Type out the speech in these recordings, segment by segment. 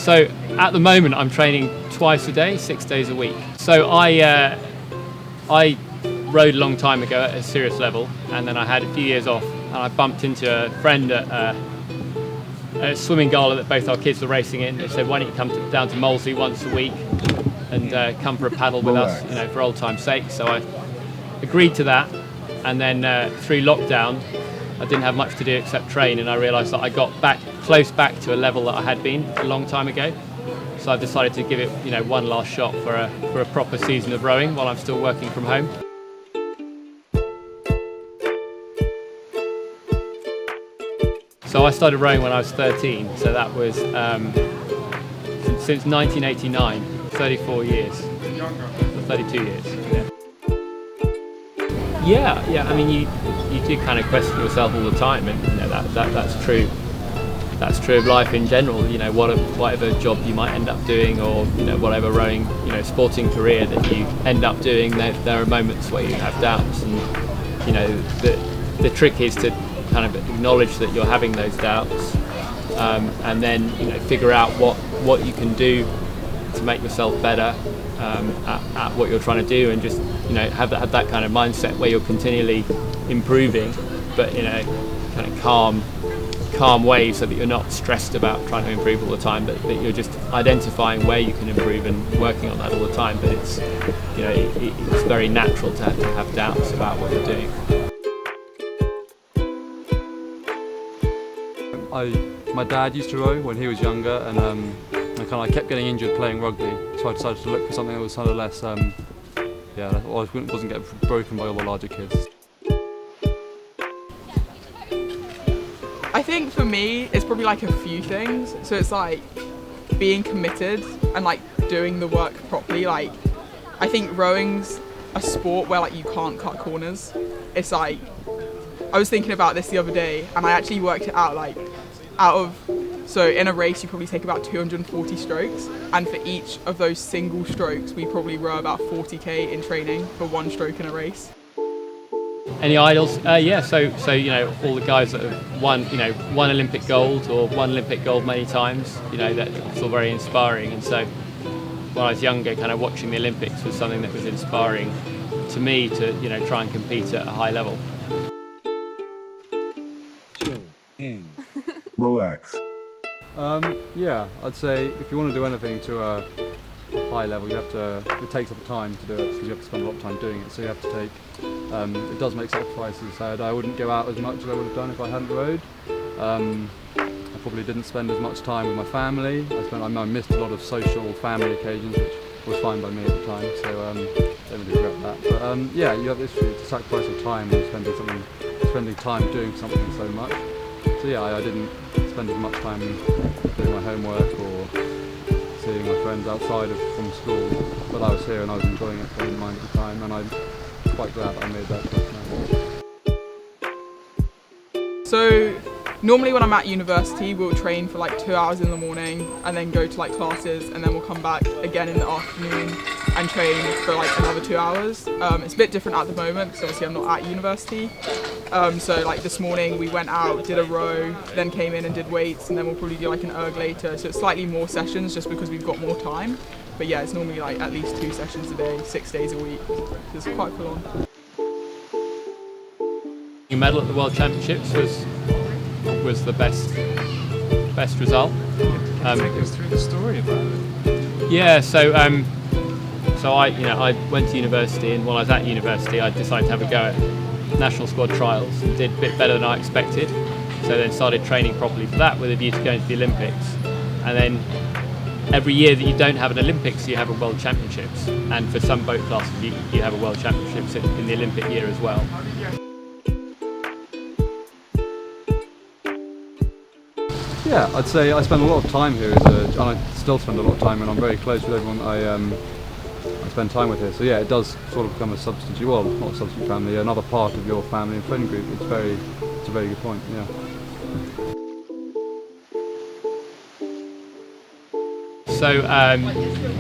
So at the moment I'm training twice a day, 6 days a week. So I rowed a long time ago at a serious level, and then I had a few years off, and I bumped into a friend at a swimming gala that both our kids were racing in. They said, why don't you come down to Moseley once a week and come for a paddle with us, for old time's sake. So I agreed to that, and then through lockdown I didn't have much to do except train, and I realised that I got close back to a level that I had been a long time ago. So I decided to give it one last shot for a proper season of rowing while I'm still working from home. So I started rowing when I was 13, so that was since 1989, 34 years, 32 years. Yeah. I mean, you do kind of question yourself all the time, and that's true. That's true of life in general. Whatever job you might end up doing, or whatever rowing, sporting career that you end up doing, there are moments where you have doubts, and the trick is to kind of acknowledge that you're having those doubts, and then figure out what you can do to make yourself better at what you're trying to do, and just have that kind of mindset where you're continually improving, but kind of calm way, so that you're not stressed about trying to improve all the time, but you're just identifying where you can improve and working on that all the time. But it's it's very natural to have doubts about what you're doing. My dad used to row when he was younger, and I kept getting injured playing rugby, so I decided to look for something that was kind of less, wasn't getting broken by all the larger kids. I think for me, it's probably like a few things. So it's like being committed and like doing the work properly. Like, I think rowing's a sport where like you can't cut corners. It's like, I was thinking about this the other day, and I actually worked it out, like so in a race you probably take about 240 strokes, and for each of those single strokes we probably row about 40k in training for one stroke in a race. Any idols? Yeah, so all the guys that have won Olympic gold or won Olympic gold many times, that's all very inspiring. And so when I was younger, kind of watching the Olympics was something that was inspiring to me to try and compete at a high level. Relax. Yeah, I'd say if you want to do anything to a high level, it takes up time to do it, because you have to spend a lot of time doing it. So you have to take, it does make sacrifices. I wouldn't go out as much as I would have done if I hadn't rowed. I probably didn't spend as much time with my family. I missed a lot of social family occasions, which was fine by me at the time, so don't really regret that. But yeah, you have this sacrifice of time and spending time doing something so much. So yeah, I didn't spend as much time doing my homework or seeing my friends outside from school, but I was here and I was enjoying it, so I didn't mind at the time, and I'm quite glad that I made that choice now. So normally when I'm at university, we'll train for like 2 hours in the morning and then go to like classes, and then we'll come back again in the afternoon and train for like another 2 hours. It's a bit different at the moment because obviously I'm not at university. So like this morning we went out, did a row, then came in and did weights, and then we'll probably do like an erg later. So it's slightly more sessions just because we've got more time. But yeah, it's normally like at least 2 sessions a day, 6 days a week. It's quite full on. Your medal at the World Championships was the best result. Take us through the story about it. Yeah, so I went to university, and while I was at university I decided to have a go at national squad trials, and did a bit better than I expected. So then started training properly for that with a view to going to the Olympics. And then every year that you don't have an Olympics, you have a World Championships, and for some boat classes you have a World Championships in the Olympic year as well. Yeah, I'd say I spend a lot of time here, and I still spend a lot of time, and I'm very close with everyone I spend time with here. So yeah, it does sort of become a substitute, well, not a substitute family, another part of your family and friend group. It's a very good point, yeah. So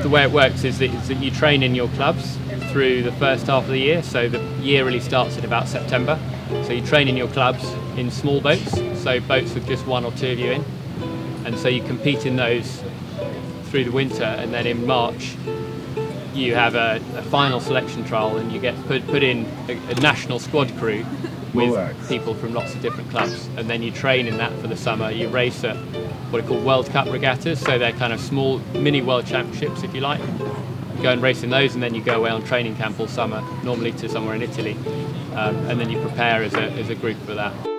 the way it works is that you train in your clubs through the first half of the year. So the year really starts at about September. So you train in your clubs in small boats, so boats with just 1 or 2 of you in. And so you compete in those through the winter, and then in March you have a final selection trial, and you get put in a national squad crew with people from lots of different clubs, and then you train in that for the summer. You race at what are called World Cup regattas, so they're kind of small mini World Championships, if you like. You go and race in those, and then you go away on training camp all summer, normally to somewhere in Italy, and then you prepare as a group for that.